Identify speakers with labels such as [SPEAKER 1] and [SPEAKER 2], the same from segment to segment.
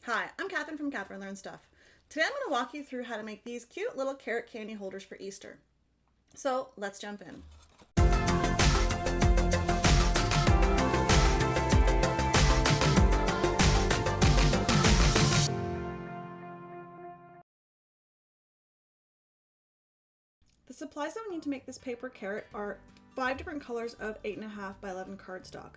[SPEAKER 1] Hi, I'm Catherine from Catherine Learns Stuff. Today I'm going to walk you through how to make these cute little carrot candy holders for Easter. So let's jump in. The supplies that we need to make this paper carrot are 5 different colors of 8.5 by 11 cardstock.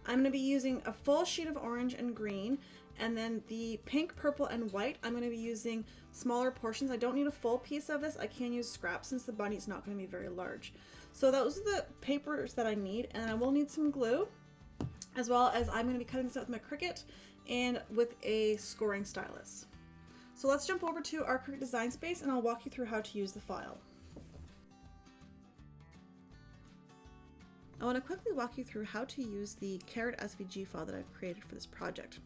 [SPEAKER 1] I'm going to be using a full sheet of orange and green, and then the pink, purple, and white, I'm going to be using smaller portions. I don't need a full piece of this. I can use scraps since the bunny's not going to be very large. So those are the papers that I need, and I will need some glue, as well as I'm going to be cutting this out with my Cricut and with a scoring stylus. So let's jump over to our Cricut design space and I'll walk you through how to use the file. I want to quickly walk you through how to use the carrot SVG file that I've created for this project.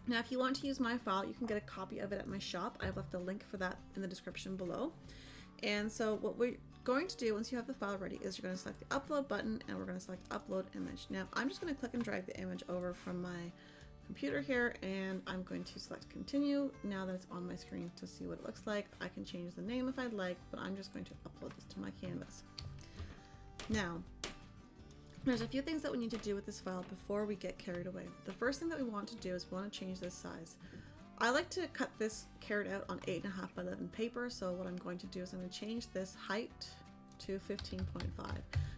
[SPEAKER 1] Now, if you want to use my file, you can get a copy of it at my shop. I've left a link for that in the description below. And so what we're going to do once you have the file ready is you're going to select the upload button and we're going to select upload image. Now, I'm just going to click and drag the image over from my computer here and I'm going to select continue now that it's on my screen to see what it looks like. I can change the name if I'd like, but I'm just going to upload this to my canvas. Now, there's a few things that we need to do with this file before we get carried away. The first thing that we want to do is we want to change this size. I like to cut this carrot out on 8.5 by 11 paper, so what I'm going to do is I'm going to change this height to 15.5,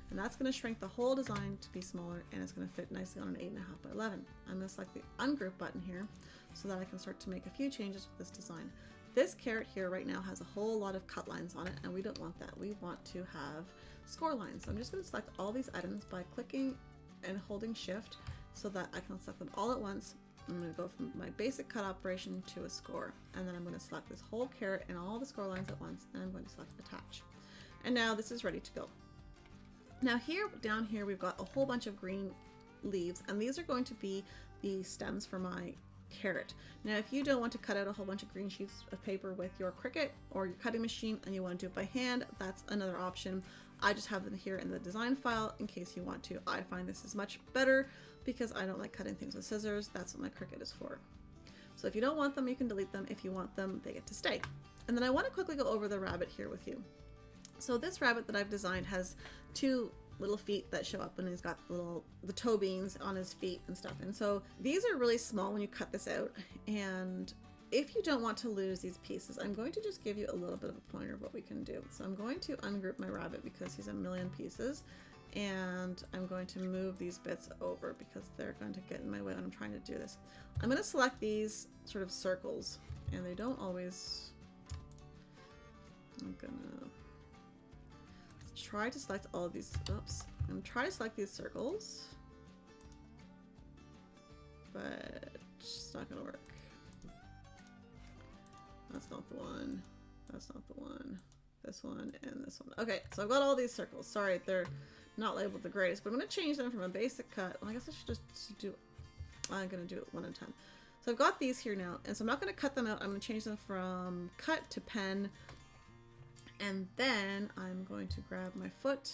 [SPEAKER 1] and that's going to shrink the whole design to be smaller and it's going to fit nicely on an 8.5 by 11. I'm going to select the ungroup button here so that I can start to make a few changes with this design. This carrot here right now has a whole lot of cut lines on it and we don't want that. We want to have score lines. So I'm just going to select all these items by clicking and holding shift so that I can select them all at once. I'm going to go from my basic cut operation to a score, and then I'm going to select this whole carrot and all the score lines at once, and I'm going to select attach. And now this is ready to go. Now here, down here, we've got a whole bunch of green leaves, and these are going to be the stems for my carrot. Now, if you don't want to cut out a whole bunch of green sheets of paper with your Cricut or your cutting machine and you want to do it by hand, that's another option. I just have them here in the design file in case you want to. I find this is much better because I don't like cutting things with scissors. That's what my Cricut is for. So if you don't want them, you can delete them. If you want them, they get to stay. And then I want to quickly go over the rabbit here with you. So this rabbit that I've designed has two little feet that show up, and he's got the toe beans on his feet and stuff. And so these are really small when you cut this out. And if you don't want to lose these pieces, I'm going to just give you a little bit of a pointer of what we can do. So I'm going to ungroup my rabbit because he's a million pieces, and I'm going to move these bits over because they're going to get in my way when I'm trying to do this. I'm going to select these sort of circles, and they don't always, I'm gonna try to select all of these, oops, I'm gonna try to select these circles, but it's not gonna work. That's not the one, that's not the one, this one, and this one. Okay, so I've got all these circles. Sorry, they're not labeled the greatest, but I'm gonna change them from a basic cut. Well, I guess I should just do, I'm gonna do it 1 at a time. So I've got these here now, and so I'm not gonna cut them out. I'm gonna change them from cut to pen. And then I'm going to grab my foot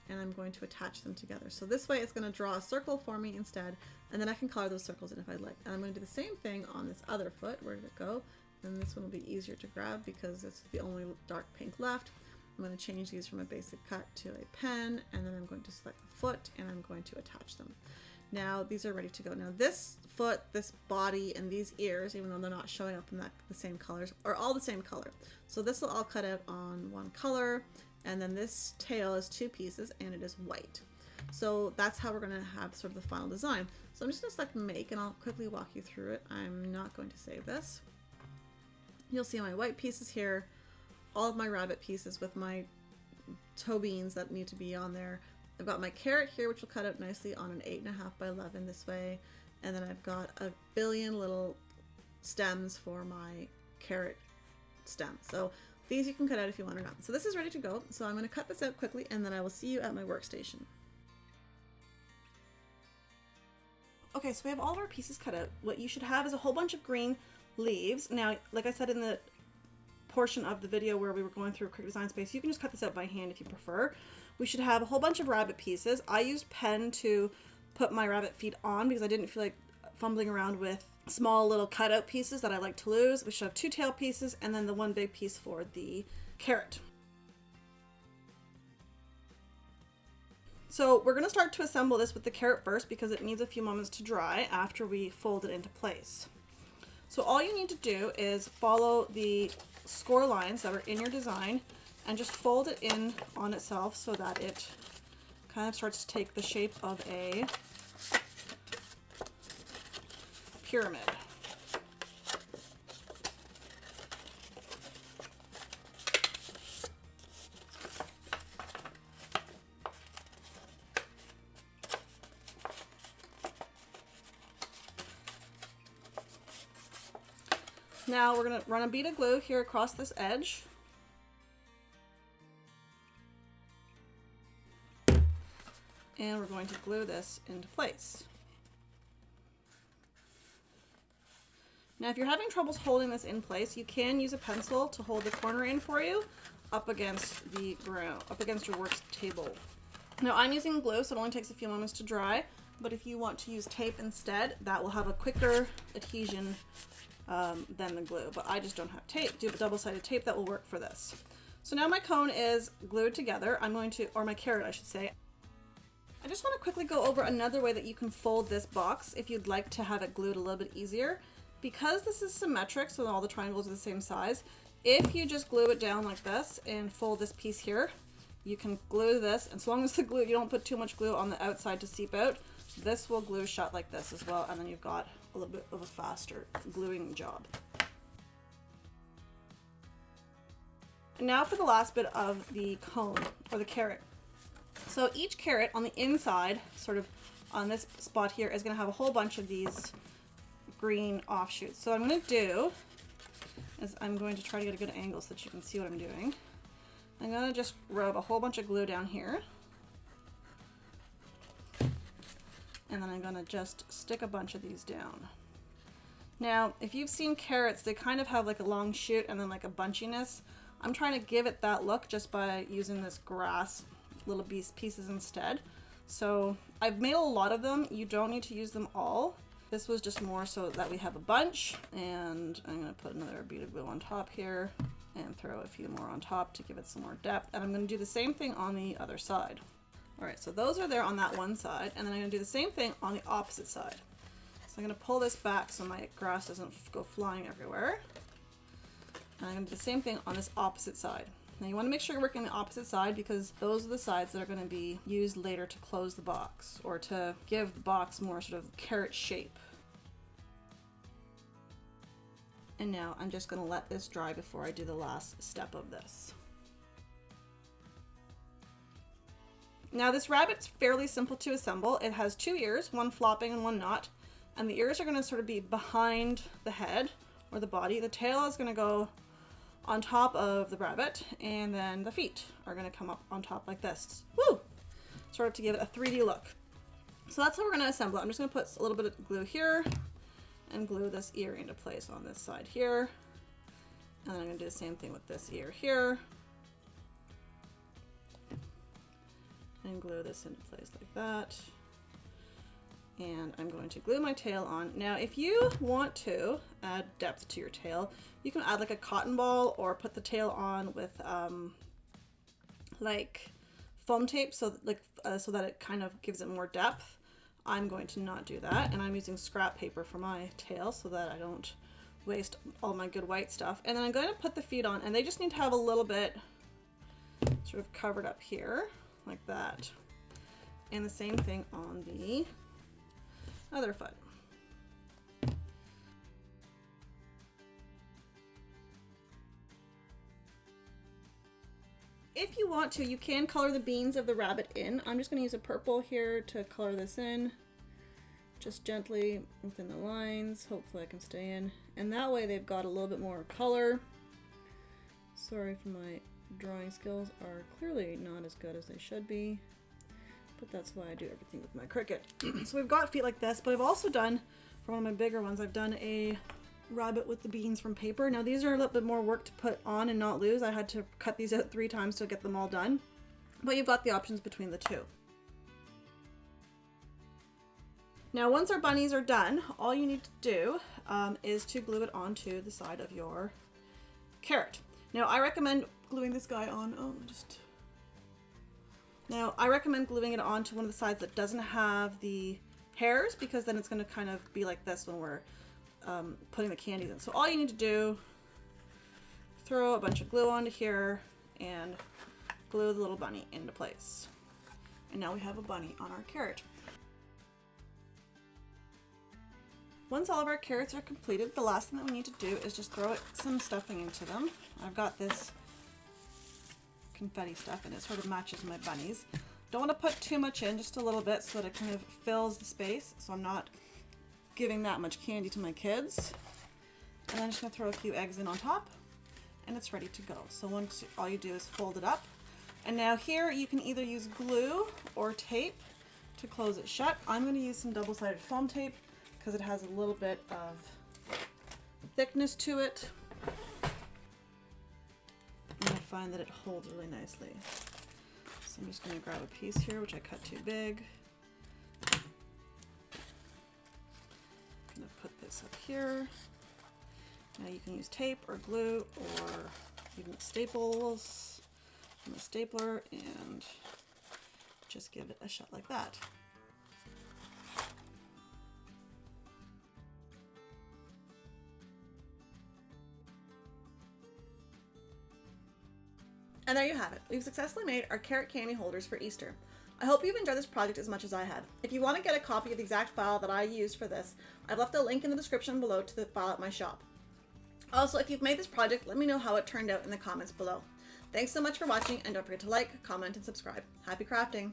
[SPEAKER 1] and I'm going to attach them together. So this way it's going to draw a circle for me instead, and then I can color those circles in if I'd like. And I'm going to do the same thing on this other foot. Where did it go? And this one will be easier to grab because it's the only dark pink left. I'm going to change these from a basic cut to a pen, and then I'm going to select the foot and I'm going to attach them. Now these are ready to go. Now this foot, this body, and these ears, even though they're not showing up in the same colors, are all the same color. So this will all cut out on one color, and then this tail is 2 pieces and it is white. So that's how we're going to have sort of the final design. So I'm just going to select make and I'll quickly walk you through it. I'm not going to save this. You'll see my white pieces here, all of my rabbit pieces with my toe beans that need to be on there. I've got my carrot here, which will cut out nicely on an 8.5 by 11 this way. And then I've got a billion little stems for my carrot stem. So these you can cut out if you want or not. So this is ready to go. So I'm going to cut this out quickly and then I will see you at my workstation. Okay, so we have all of our pieces cut out. What you should have is a whole bunch of green leaves. Now, like I said in the portion of the video where we were going through Cricut Design Space, you can just cut this out by hand if you prefer. We should have a whole bunch of rabbit pieces. I used pen to put my rabbit feet on because I didn't feel like fumbling around with small little cutout pieces that I like to lose. We should have 2 tail pieces and then the one big piece for the carrot. So we're going to start to assemble this with the carrot first because it needs a few moments to dry after we fold it into place. So all you need to do is follow the score lines that are in your design and just fold it in on itself so that it kind of starts to take the shape of a pyramid. Now we're going to run a bead of glue here across this edge. And we're going to glue this into place. Now if you're having troubles holding this in place, you can use a pencil to hold the corner in for you up against the ground, up against your work table. Now I'm using glue, so it only takes a few moments to dry, but if you want to use tape instead, that will have a quicker adhesion than the glue, but I just don't have tape. Do double-sided tape that will work for this. So now my cone is glued together. I'm going to, or my carrot I should say. I just want to quickly go over another way that you can fold this box if you'd like to have it glued a little bit easier. Because this is symmetric, so all the triangles are the same size, if you just glue it down like this and fold this piece here, you can glue this, and so long as the glue, you don't put too much glue on the outside to seep out, this will glue shut like this as well, and then you've got a little bit of a faster gluing job. And now for the last bit of the cone, or the carrot. So each carrot on the inside, sort of on this spot here, is going to have a whole bunch of these green offshoots. So what I'm going to do is I'm going to try to get a good angle so that you can see what I'm doing. I'm going to just rub a whole bunch of glue down here. And then I'm going to just stick a bunch of these down. Now, if you've seen carrots, they kind of have like a long shoot and then like a bunchiness. I'm trying to give it that look just by using this grass little pieces instead. So I've made a lot of them. You don't need to use them all. This was just more so that we have a bunch, and I'm going to put another bead of glue on top here and throw a few more on top to give it some more depth. And I'm going to do the same thing on the other side. All right, so those are there on that one side, and then I'm going to do the same thing on the opposite side. So I'm going to pull this back so my grass doesn't go flying everywhere. And I'm going to do the same thing on this opposite side. Now you want to make sure you're working on the opposite side because those are the sides that are going to be used later to close the box or to give the box more sort of carrot shape. And now I'm just going to let this dry before I do the last step of this. Now this rabbit's fairly simple to assemble. It has 2 ears, one flopping and one not. And the ears are going to sort of be behind the head or the body. The tail is going to go on top of the rabbit, and then the feet are going to come up on top like this. Woo! Sort of to give it a 3D look. So that's how we're going to assemble it. I'm just going to put a little bit of glue here and glue this ear into place on this side here. And then I'm going to do the same thing with this ear here. And glue this into place like that. And I'm going to glue my tail on. Now, if you want to add depth to your tail, you can add like a cotton ball or put the tail on with like foam tape so that it kind of gives it more depth. I'm going to not do that, and I'm using scrap paper for my tail so that I don't waste all my good white stuff. And then I'm going to put the feet on, and they just need to have a little bit sort of covered up here like that. And the same thing on the other foot. If you want to, you can color the beans of the rabbit in. I'm just going to use a purple here to color this in. Just gently within the lines. Hopefully I can stay in. And that way they've got a little bit more color. Sorry for my drawing skills are clearly not as good as they should be. But that's why I do everything with my Cricut. So we've got feet like this, but I've also done, for one of my bigger ones, I've done a rabbit with the beans from paper. Now these are a little bit more work to put on and not lose. I had to cut these out 3 times to get them all done. But you've got the options between the two. Now, once our bunnies are done, all you need to do is to glue it onto the side of your carrot. Now, I recommend gluing this guy on. Now, I recommend gluing it onto one of the sides that doesn't have the hairs, because then it's going to kind of be like this when we're putting the candies in. So all you need to do, throw a bunch of glue onto here and glue the little bunny into place. And now we have a bunny on our carrot. Once all of our carrots are completed, the last thing that we need to do is just throw some stuffing into them. I've got this confetti stuff and it sort of matches my bunnies. Don't want to put too much in, just a little bit, so that it kind of fills the space, so I'm not giving that much candy to my kids. And I'm just going to throw a few eggs in on top, and it's ready to go. So once, all you do is fold it up. And now here you can either use glue or tape to close it shut. I'm going to use some double-sided foam tape because it has a little bit of thickness to it. And I find that it holds really nicely. So I'm just going to grab a piece here, which I cut too big. I'm going to put this up here. Now you can use tape or glue or even staples from a stapler and just give it a shut like that. And there you have it. We've successfully made our carrot candy holders for Easter. I hope you've enjoyed this project as much as I had. If you want to get a copy of the exact file that I used for this, I've left a link in the description below to the file at my shop. Also, if you've made this project, let me know how it turned out in the comments below. Thanks so much for watching, and don't forget to like, comment, and subscribe. Happy crafting!